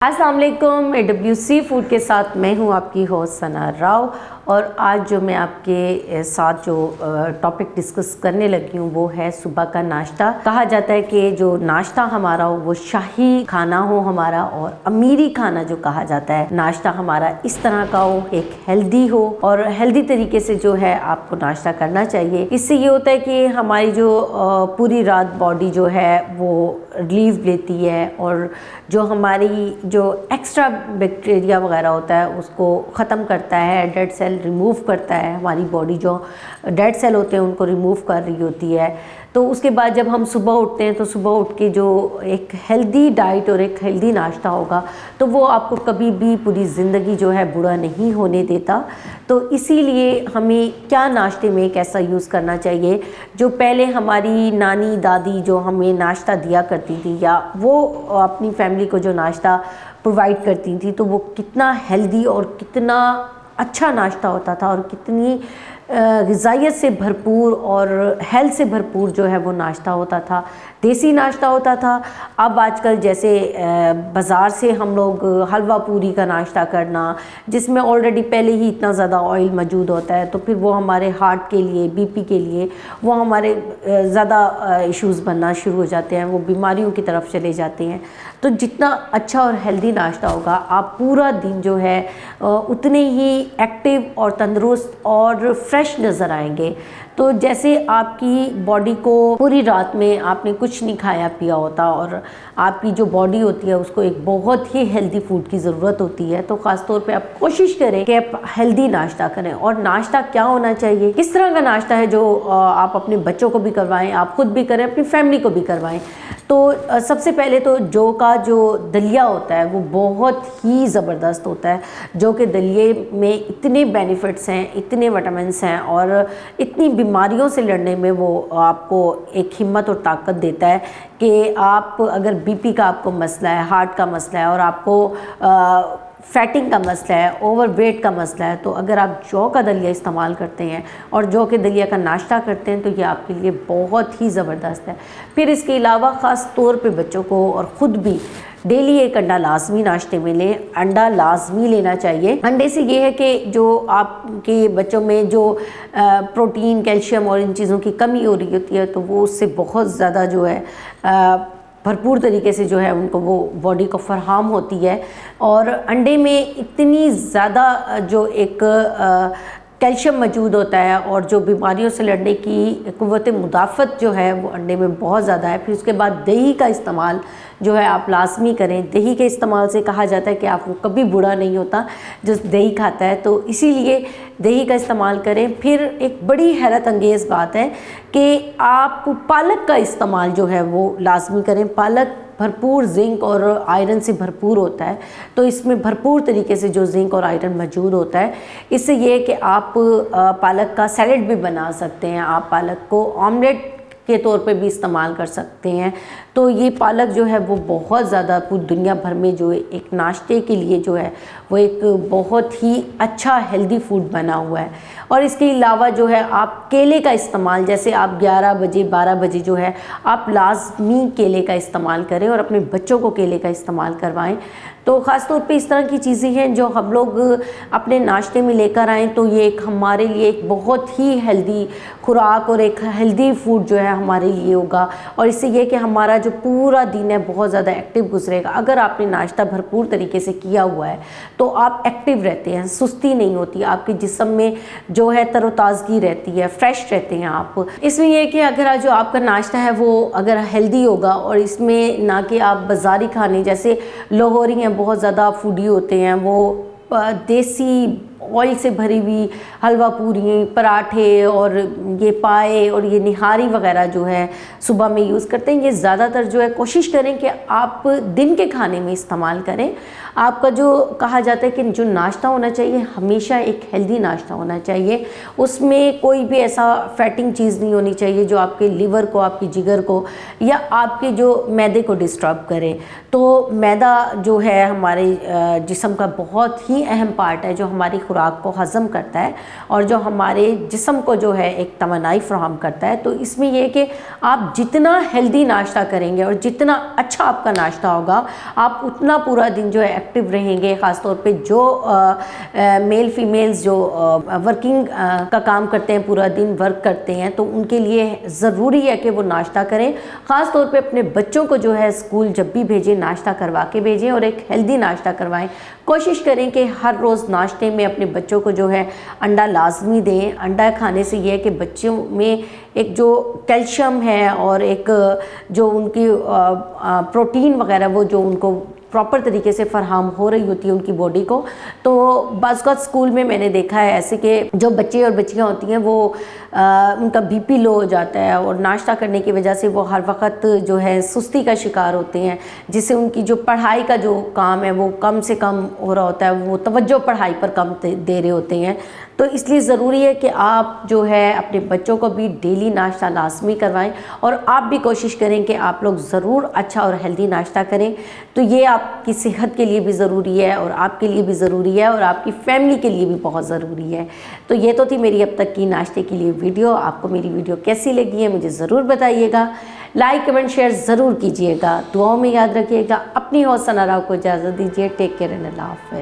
अस्सलाम वालेकुम। AWC food के साथ मैं हूं आपकी होस्ट सना राव और आज जो मैं आपके साथ जो टॉपिक डिस्कस करने लगी हूं वो है सुबह का नाश्ता। कहा जाता है कि जो नाश्ता हमारा हो वो शाही खाना हो हमारा, और अमीरी खाना जो कहा जाता है नाश्ता हमारा इस तरह का हो, एक हेल्दी हो और हेल्दी तरीके से जो है आपको नाश्ता करना चाहिए। इससे ये होता है कि हमारी जो पूरी रात बॉडी जो है वो रिलीफ लेती है और जो हमारी जो एक्स्ट्रा बैक्टीरिया वगैरह होता है उसको ख़त्म करता है, डेड सेल रिमूव करता है। हमारी बॉडी जो डेड सेल होते हैं उनको रिमूव कर रही होती है। तो उसके बाद जब हम सुबह उठते हैं तो सुबह उठ के जो एक हेल्दी डाइट और एक हेल्दी नाश्ता होगा तो वो आपको कभी भी पूरी ज़िंदगी जो है बुरा नहीं होने देता। तो इसीलिए हमें क्या नाश्ते में कैसा यूज़ करना चाहिए, जो पहले हमारी नानी दादी जो हमें नाश्ता दिया करती थी या वो अपनी फैमिली को जो नाश्ता प्रोवाइड करती थी तो वो कितना हेल्दी और कितना अच्छा नाश्ता होता था और कितनी ग़िज़ाइयत से भरपूर और हेल्थ से भरपूर जो है वो नाश्ता होता था, देसी नाश्ता होता था। अब आजकल जैसे बाज़ार से हम लोग हलवा पूरी का नाश्ता करना, जिसमें ऑलरेडी पहले ही इतना ज़्यादा ऑयल मौजूद होता है, तो फिर वो हमारे हार्ट के लिए, बीपी के लिए वो हमारे ज़्यादा इश्यूज़ बनना शुरू हो जाते हैं, वो बीमारियों की तरफ चले जाते हैं। तो जितना अच्छा और हेल्दी नाश्ता होगा आप पूरा दिन जो है उतने ही एक्टिव और तंदुरुस्त और फ्रेश नज़र आएंगे। तो जैसे आपकी बॉडी को पूरी रात में आपने कुछ नहीं खाया पिया होता और आपकी जो बॉडी होती है उसको एक बहुत ही हेल्दी फूड की ज़रूरत होती है, तो ख़ास तौर पे आप कोशिश करें कि आप हेल्दी नाश्ता करें। और नाश्ता क्या होना चाहिए, किस तरह का नाश्ता है जो आप अपने बच्चों को भी करवाएं, आप खुद भी करें, अपनी फैमिली को भी करवाएं। तो सबसे पहले तो जौ का जो दलिया होता है वो बहुत ही ज़बरदस्त होता है। जौ के दलिए में इतने बेनिफिट्स हैं, इतने विटामिन्स हैं और इतनी बीमारियों से लड़ने में वो आपको एक हिम्मत और ताकत देता है कि आप अगर बीपी का आपको मसला है, हार्ट का मसला है और आपको फैटिंग का मसला है, ओवरवेट का मसला है, तो अगर आप जौ का दलिया इस्तेमाल करते हैं और जौ के दलिया का नाश्ता करते हैं तो ये आपके लिए बहुत ही ज़बरदस्त है। फिर इसके अलावा ख़ास तौर पे बच्चों को और ख़ुद भी डेली एक अंडा लाजमी नाश्ते में लें, अंडा लाजमी लेना चाहिए। अंडे से ये है कि जो आपके बच्चों में जो प्रोटीन, कैल्शियम और इन चीज़ों की कमी हो रही होती है तो वो उससे बहुत ज़्यादा जो है भरपूर तरीके से जो है उनको वो बॉडी को फराहम होती है। और अंडे में इतनी ज़्यादा जो एक कैल्शियम मौजूद होता है और जो बीमारियों से लड़ने की क़ुव्वत मुदाफ़त जो है वो अंडे में बहुत ज़्यादा है। फिर उसके बाद दही का इस्तेमाल जो है आप लाजमी करें। दही के इस्तेमाल से कहा जाता है कि आपको कभी बुरा नहीं होता जो दही खाता है, तो इसीलिए दही का इस्तेमाल करें। फिर एक बड़ी हैरत अंगेज़ बात है कि आप पालक का इस्तेमाल जो है वो लाजमी करें। पालक भरपूर जिंक और आयरन से भरपूर होता है, तो इसमें भरपूर तरीके से जो जिंक और आयरन मौजूद होता है। इससे ये है कि आप पालक का सैलेड भी बना सकते हैं, आप पालक को ऑमलेट के तौर पे भी इस्तेमाल कर सकते हैं। तो ये पालक जो है वो बहुत ज़्यादा पूरी दुनिया भर में जो एक नाश्ते के लिए जो है वो एक बहुत ही अच्छा हेल्दी फूड बना हुआ है। और इसके अलावा जो है आप केले का इस्तेमाल, जैसे आप 11 बजे 12 बजे जो है आप लाजमी केले का इस्तेमाल करें और अपने बच्चों को केले का इस्तेमाल करवाएं। तो ख़ास तौर पे इस तरह की चीज़ें हैं जो हम लोग अपने नाश्ते में लेकर आएँ तो ये एक हमारे लिए एक बहुत ही हेल्दी खुराक और एक हेल्दी फूड जो है हमारे लिए होगा। और इससे ये कि हमारा जो पूरा दिन है बहुत ज़्यादा एक्टिव गुजरेगा। अगर आपने नाश्ता भरपूर तरीके से किया हुआ है तो आप एक्टिव रहते हैं, सुस्ती नहीं होती, आपके जिस्म में जो है तरोताज़गी रहती है, फ्रेश रहते हैं आप। इसमें यह कि अगर जो आपका नाश्ता है वो अगर हेल्दी होगा और इसमें ना कि आप बाज़ारी खाने, जैसे लाहौरी हैं बहुत ज़्यादा फूडी होते हैं, वो देसी ऑयल से भरी हुई हलवा पूरी, पराठे और ये पाए और ये निहारी वगैरह जो है सुबह में यूज़ करते हैं, ये ज़्यादातर जो है कोशिश करें कि आप दिन के खाने में इस्तेमाल करें। आपका जो कहा जाता है कि जो नाश्ता होना चाहिए हमेशा एक हेल्दी नाश्ता होना चाहिए, उसमें कोई भी ऐसा फैटिंग चीज़ नहीं होनी चाहिए जो आपके लिवर को, आपकी जिगर को या आपके जो मैदे को डिस्टर्ब करे। तो मैदा जो है हमारे जिस्म का बहुत ही अहम पार्ट है जो हमारी खुराक खुराक को हज़म करता है और जो हमारे जिस्म को जो है एक तवानाई फराहम करता है। तो इसमें यह कि आप जितना हेल्दी नाश्ता करेंगे और जितना अच्छा आपका नाश्ता होगा, आप उतना पूरा दिन जो है एक्टिव रहेंगे। ख़ास तौर पे जो मेल फीमेल्स जो वर्किंग का काम करते हैं, पूरा दिन वर्क करते हैं, तो उनके लिए ज़रूरी है कि वो नाश्ता करें। ख़ास तौर पे अपने बच्चों को जो है स्कूल जब भी भेजें, नाश्ता करवा के भेजें और एक हेल्दी नाश्ता करवाएं। कोशिश करें कि हर रोज़ नाश्ते में अपने बच्चों को जो है अंडा लाजमी दें। अंडा खाने से ये है कि बच्चों में एक जो कैल्शियम है और एक जो उनकी प्रोटीन वगैरह वो जो उनको प्रॉपर तरीके से फराहम हो रही होती है उनकी बॉडी को। तो बाज़ स्कूल में मैंने देखा है ऐसे कि जो बच्चे और बच्चियाँ होती हैं वो उनका बीपी लो हो जाता है और नाश्ता करने की वजह से वो हर वक्त जो है सुस्ती का शिकार होते हैं, जिससे उनकी जो पढ़ाई का जो काम है वो कम से कम हो रहा होता है, वो तवज्जो पढ़ाई पर कम दे रहे होते हैं। तो इसलिए ज़रूरी है कि आप जो है अपने बच्चों को भी डेली नाश्ता लाजमी करवाएं और आप भी कोशिश करें कि आप लोग ज़रूर अच्छा और हेल्दी नाश्ता करें। तो ये आपकी सेहत के लिए भी ज़रूरी है और आपके लिए भी ज़रूरी है और आपकी फैमिली के लिए भी बहुत ज़रूरी है। तो ये तो थी मेरी अब तक की नाश्ते के लिए वीडियो। आपको मेरी वीडियो कैसी लगी है मुझे ज़रूर बताइएगा। लाइक कमेंट शेयर ज़रूर कीजिएगा। दुआओं में याद रखिएगा। अपनी हौसला राव को इजाज़त दीजिए। टेक केयर एंड अल्लाह हाफ़िज़।